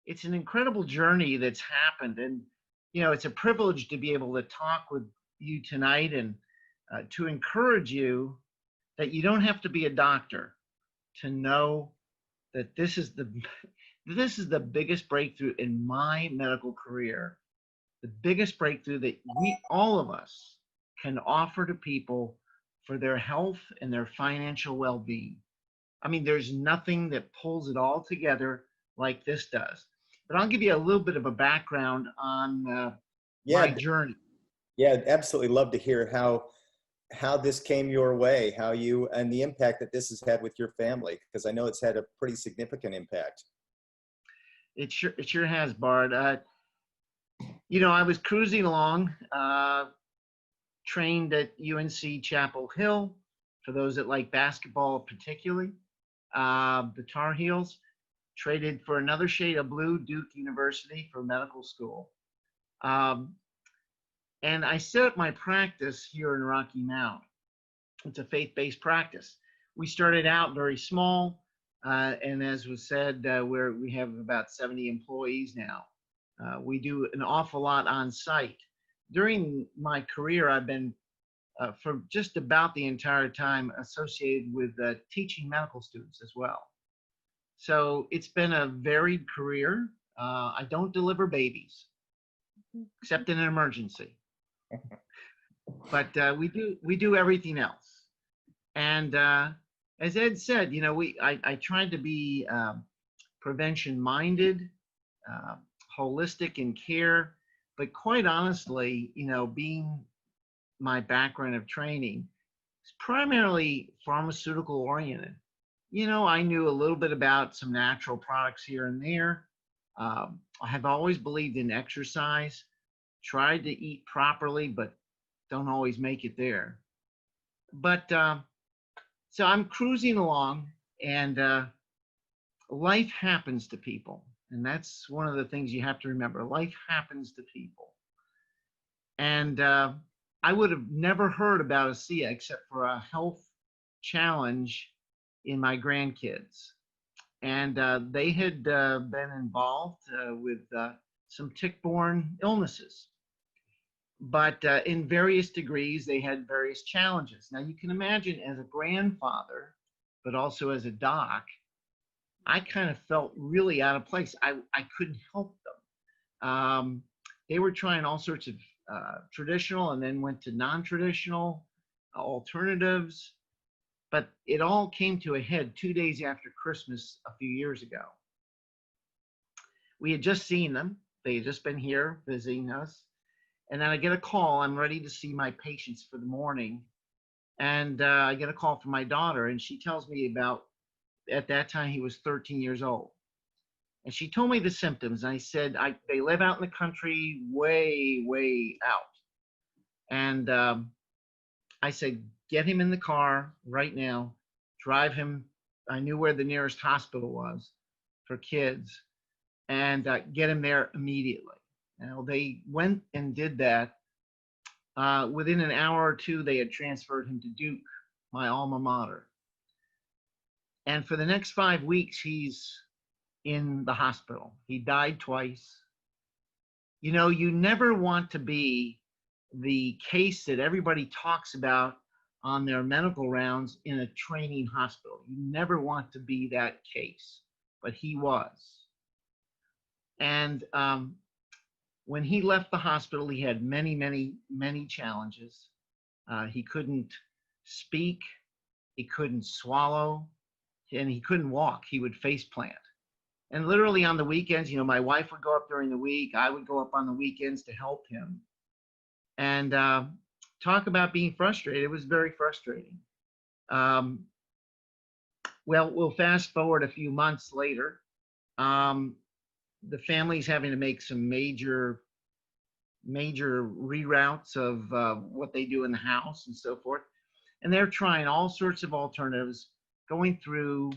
it's an incredible journey that's happened. And, it's a privilege to be able to talk with you tonight and to encourage you that you don't have to be a doctor to know that this is the biggest breakthrough in my medical career, the biggest breakthrough that all of us, can offer to people for their health and their financial well-being. I mean, there's nothing that pulls it all together like this does. But I'll give you a little bit of a background on my Yeah, journey. yeah, I'd absolutely love to hear how this came your way, how you and the impact that this has had with your family, because I know it's had a pretty significant impact. It sure has, Bart. I was cruising along, trained at UNC Chapel Hill, for those that like basketball particularly, the Tar Heels, traded for another shade of blue, Duke University for medical school. And I set up my practice here in Rocky Mount. It's a faith-based practice. We started out very small, and as was said, we have about 70 employees now. We do an awful lot on site. During my career, I've been, for just about the entire time, associated with teaching medical students as well. So it's been a varied career. I don't deliver babies, except in an emergency. But we do everything else. And as Ed said, I tried to be prevention minded, holistic in care, but quite honestly, being my background of training, is primarily pharmaceutical oriented. I knew a little bit about some natural products here and there. I have always believed in exercise, tried to eat properly, but don't always make it there. But so I'm cruising along, and life happens to people. And that's one of the things you have to remember. Life happens to people. And I would have never heard about ASEA except for a health challenge in my grandkids. And they had been involved with some tick-borne illnesses. But in various degrees, they had various challenges. Now, you can imagine as a grandfather, but also as a doc, I kind of felt really out of place. I couldn't help them. They were trying all sorts of traditional and then went to non-traditional alternatives. But it all came to a head 2 days after Christmas a few years ago. We had just seen them. They had just been here visiting us. And then I get a call. I'm ready to see my patients for the morning. And I get a call from my daughter, and she tells me about, at that time, he was 13 years old. And she told me the symptoms. And I said, they live out in the country, way, way out. And I said, get him in the car right now, drive him. I knew where the nearest hospital was for kids, and get him there immediately. Now, they went and did that. Within an hour or two, they had transferred him to Duke, my alma mater. And for the next 5 weeks, he's in the hospital. He died twice. You never want to be the case that everybody talks about on their medical rounds in a training hospital. You never want to be that case, but he was. And when he left the hospital, he had many, many, many challenges. He couldn't speak, he couldn't swallow, and he couldn't walk. He would face plant. And literally on the weekends, my wife would go up during the week. I would go up on the weekends to help him. And talk about being frustrated. It was very frustrating. Well, we'll fast forward a few months later. The family's having to make some major reroutes of what they do in the house and so forth. And they're trying all sorts of alternatives, burning through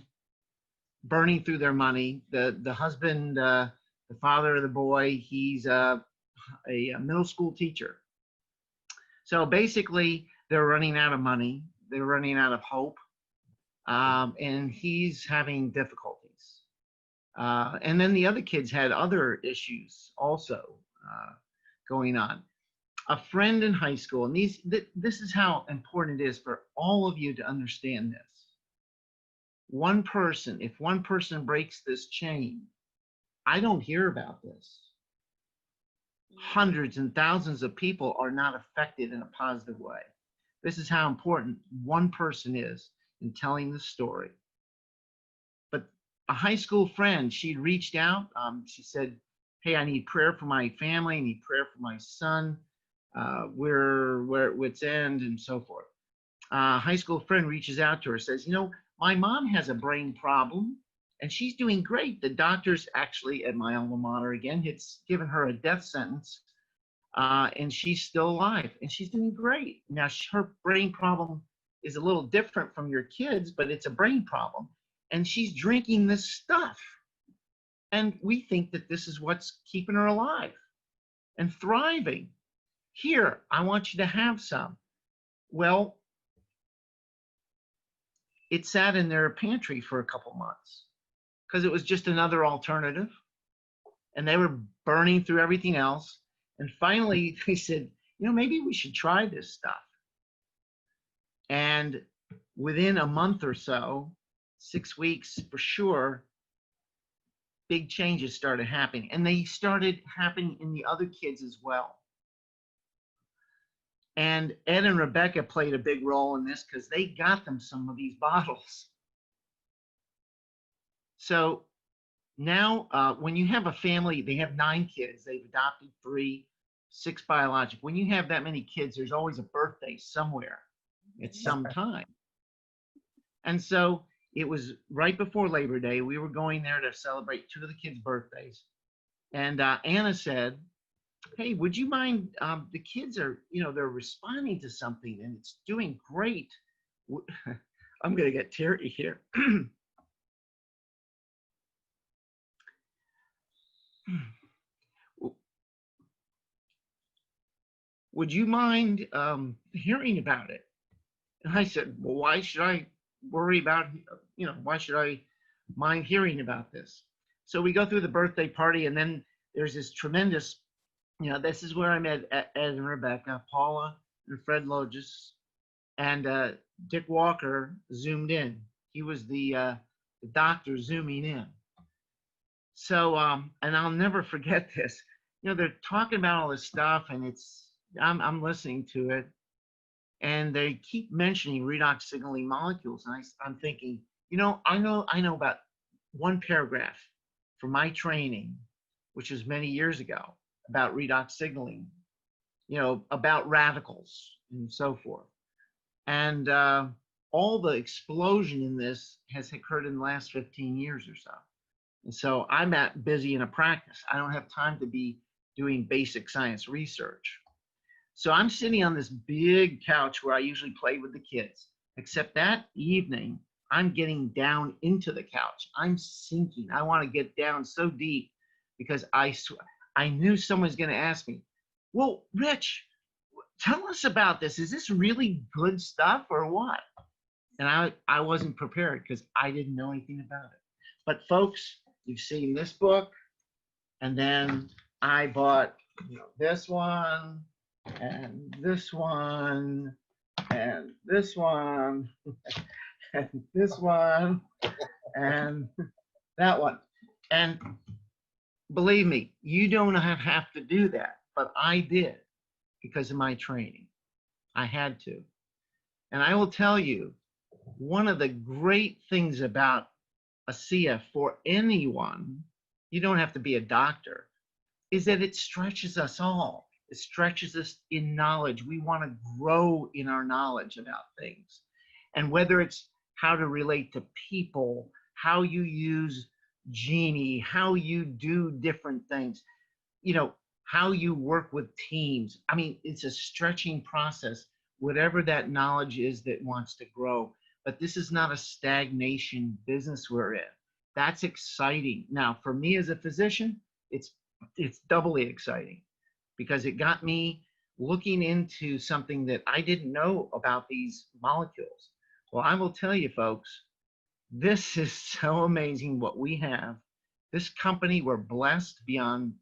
their money. The husband, the father of the boy, he's a middle school teacher. So basically, they're running out of money. They're running out of hope. And he's having difficulties. And then the other kids had other issues also going on. A friend in high school, and this is how important it is for all of you to understand this. One person, if one person breaks this chain, I don't hear about this. Hundreds and thousands of people are not affected in a positive way. This is how important one person is in telling the story. But a high school friend, she'd reached out. She said, hey, I need prayer for my family. I need prayer for my son. We're at wit's end and so forth. A high school friend reaches out to her, says, you know, my mom has a brain problem and she's doing great. The doctors actually at my alma mater again, it's given her a death sentence and she's still alive and she's doing great. Now her brain problem is a little different from your kids, but it's a brain problem. And she's drinking this stuff. And we think that this is what's keeping her alive and thriving. Here, I want you to have some. Well, it sat in their pantry for a couple months because it was just another alternative. And they were burning through everything else. And finally, they said, you know, maybe we should try this stuff. And within a month or so, 6 weeks for sure, big changes started happening. And they started happening in the other kids as well. And Ed and Rebecca played a big role in this because they got them some of these bottles. So now when you have a family, they have 9 kids, they've adopted 3, 6 biologic. When you have that many kids, there's always a birthday somewhere at some time. And so it was right before Labor Day. We were going there to celebrate 2 of the kids' birthdays. And Anna said, hey, would you mind, the kids are, you know, they're responding to something and it's doing great. I'm going to get teary here. Would you mind hearing about it? And I said, well, why should I worry about, you know, why should I mind hearing about this? So we go through the birthday party and then there's this tremendous, you know, this is where I met Ed and Rebecca, Paula and Fred Logis, and Dick Walker zoomed in. He was the doctor zooming in. So, and I'll never forget this. You know, they're talking about all this stuff, and I'm listening to it, and they keep mentioning redox signaling molecules, and I'm thinking, you know, I know about one paragraph from my training, which was many years ago, about redox signaling, you know, about radicals and so forth. And all the explosion in this has occurred in the last 15 years or so. And so I'm busy in a practice. I don't have time to be doing basic science research. So I'm sitting on this big couch where I usually play with the kids, except that evening, I'm getting down into the couch. I'm sinking. I want to get down so deep because I knew someone's going to ask me, well, Rich, tell us about this. Is this really good stuff or what? And I wasn't prepared because I didn't know anything about it. But folks, you've seen this book, and then I bought, you know, this one, and this one, and this one, and this one, and that one. And believe me, you don't have to do that, but I did because of my training. I had to. And I will tell you, one of the great things about ASEA for anyone, you don't have to be a doctor, is that it stretches us all. It stretches us in knowledge. We want to grow in our knowledge about things. And whether it's how to relate to people, how you use Genie, how you do different things, you know, how you work with teams. I mean, it's a stretching process, whatever that knowledge is that wants to grow. But this is not a stagnation business we're in. That's exciting. Now, for me as a physician, it's doubly exciting because it got me looking into something that I didn't know about these molecules. Well, I will tell you folks, this is so amazing what we have This company, we're blessed beyond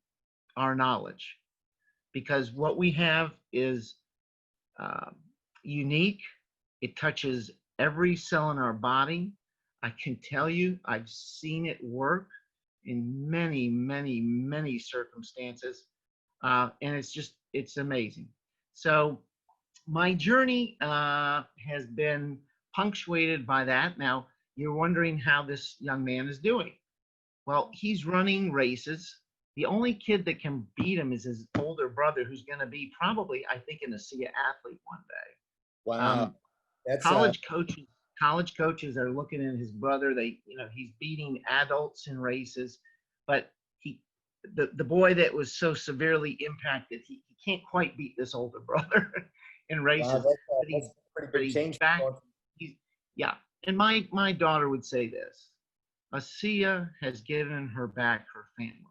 our knowledge, because what we have is uh, unique. It touches every cell in our body. I can tell you, I've seen it work in many, many, many circumstances. And it's amazing. So my journey has been punctuated by that. Now, you're wondering how this young man is doing. Well, he's running races. The only kid that can beat him is his older brother, who's going to be probably, I think, an ASEA athlete one day. Wow. That's College coaches are looking at his brother. He's beating adults in races, but the boy that was so severely impacted, he can't quite beat this older brother in races. wow, But that's a pretty big he's change. back. Yeah. And my daughter would say this: ASEA has given her back her family.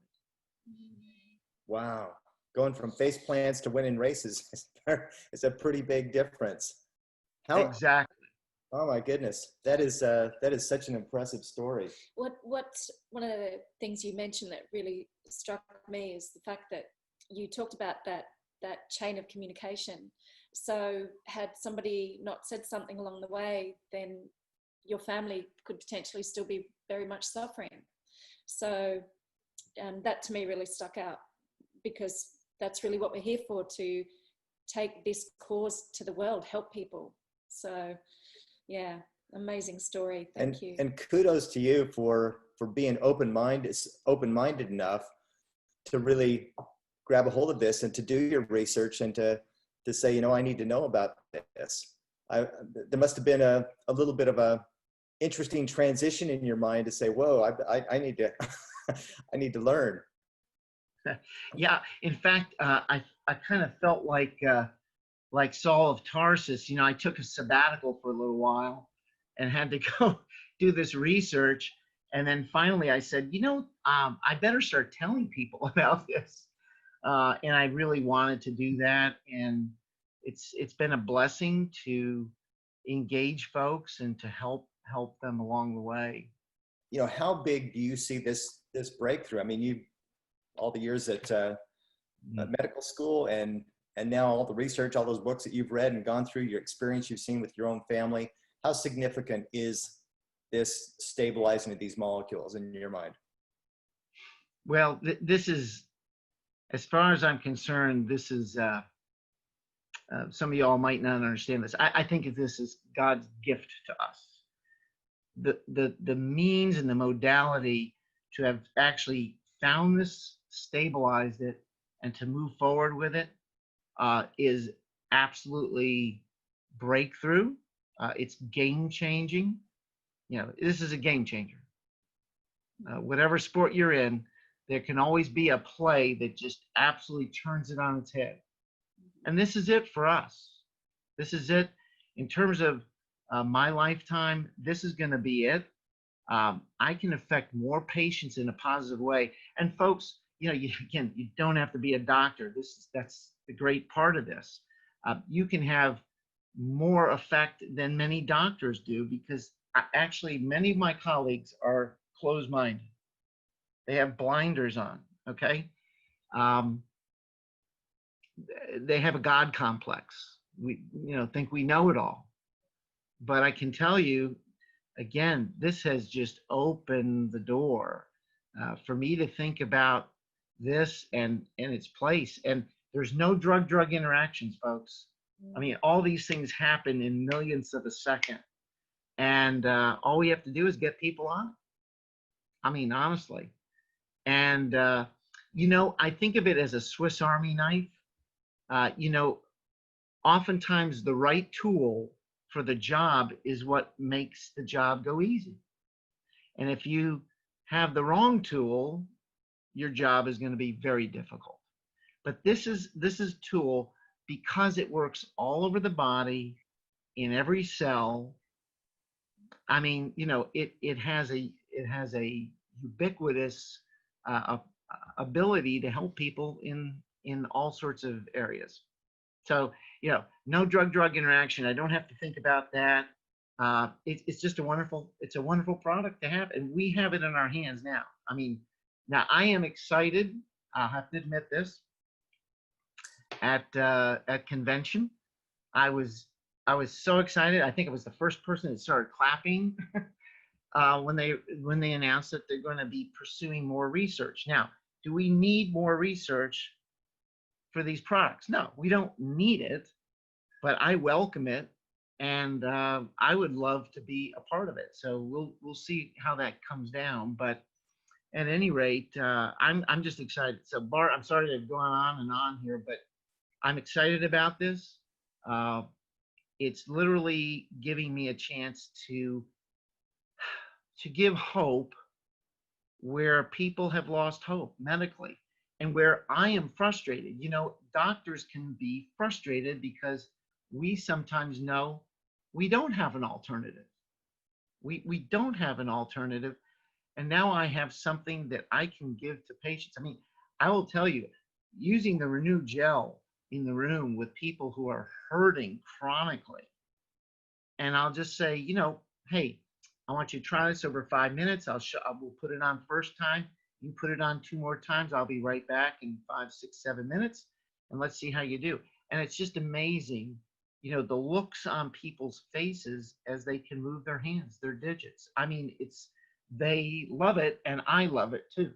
Wow. Going from face plants to winning races is a pretty big difference. How, Exactly. oh my goodness. That is such an impressive story. What's one of the things you mentioned that really struck me is the fact that you talked about that chain of communication. So had somebody not said something along the way, then your family could potentially still be very much suffering. So that to me really stuck out, because that's really what we're here for, to take this cause to the world, help people. So yeah, amazing story. Thank you. And kudos to you for being open-minded enough to really grab a hold of this and to do your research and to say, I need to know about this. There must have been a little bit of a interesting transition in your mind to say, whoa, I need to I need to learn. Yeah. In fact, I kind of felt like Saul of Tarsus. I took a sabbatical for a little while and had to go do this research. And then finally I said, I better start telling people about this. And I really wanted to do that. And it's been a blessing to engage folks and to help them along the way. How big do you see this breakthrough? I mean, all the years at medical school and now all the research, all those books that you've read and gone through, your experience you've seen with your own family, how significant is this stabilizing of these molecules in your mind? Well, this is, as far as I'm concerned, this is, some of y'all might not understand this. I think this is God's gift to us. The means and the modality to have actually found this, stabilized it, and to move forward with it is absolutely breakthrough. It's game changing. This is a game changer. Whatever sport you're in, there can always be a play that just absolutely turns it on its head. And this is it for us. This is it in terms of my lifetime. This is going to be it. I can affect more patients in a positive way. And folks, you don't have to be a doctor. That's the great part of this. You can have more effect than many doctors do, because actually many of my colleagues are closed-minded. They have blinders on, okay? They have a God complex. We, think we know it all. But I can tell you, again, this has just opened the door for me to think about this and its place. And there's no drug-drug interactions, folks. I mean, all these things happen in millionths of a second. And all we have to do is get people on. I mean, honestly. And, I think of it as a Swiss Army knife. Oftentimes the right tool for the job is what makes the job go easy. And if you have the wrong tool, your job is going to be very difficult. But this is tool, because it works all over the body, in every cell. I mean, it has a ubiquitous ability to help people in all sorts of areas. So, no drug-drug interaction. I don't have to think about that. It's just a wonderful product to have, and we have it in our hands now. I mean, Now, I am excited. I'll have to admit this. At convention, I was I was so excited. I think I was the first person that started clapping when they announced that they're going to be pursuing more research. Now, do we need more research for these products? No, we don't need it, but I welcome it, and I would love to be a part of it. So we'll see how that comes down. But at any rate, I'm just excited. So Bart, I'm sorry to have gone on and on here, but I'm excited about this. Uh, it's literally giving me a chance to give hope where people have lost hope medically and where I am frustrated. You know, doctors can be frustrated because we sometimes know we don't have an alternative. We don't have an alternative. And now I have something that I can give to patients. I mean, I will tell you, using the Renew gel in the room with people who are hurting chronically, and I'll just say, you know, hey, I want you to try this over 5 minutes. I will put it on first time. You put it on 2 more times. I'll be right back in 5, 6, 7 minutes, and let's see how you do. And it's just amazing, you know, the looks on people's faces as they can move their hands, their digits. I mean, they love it, and I love it too.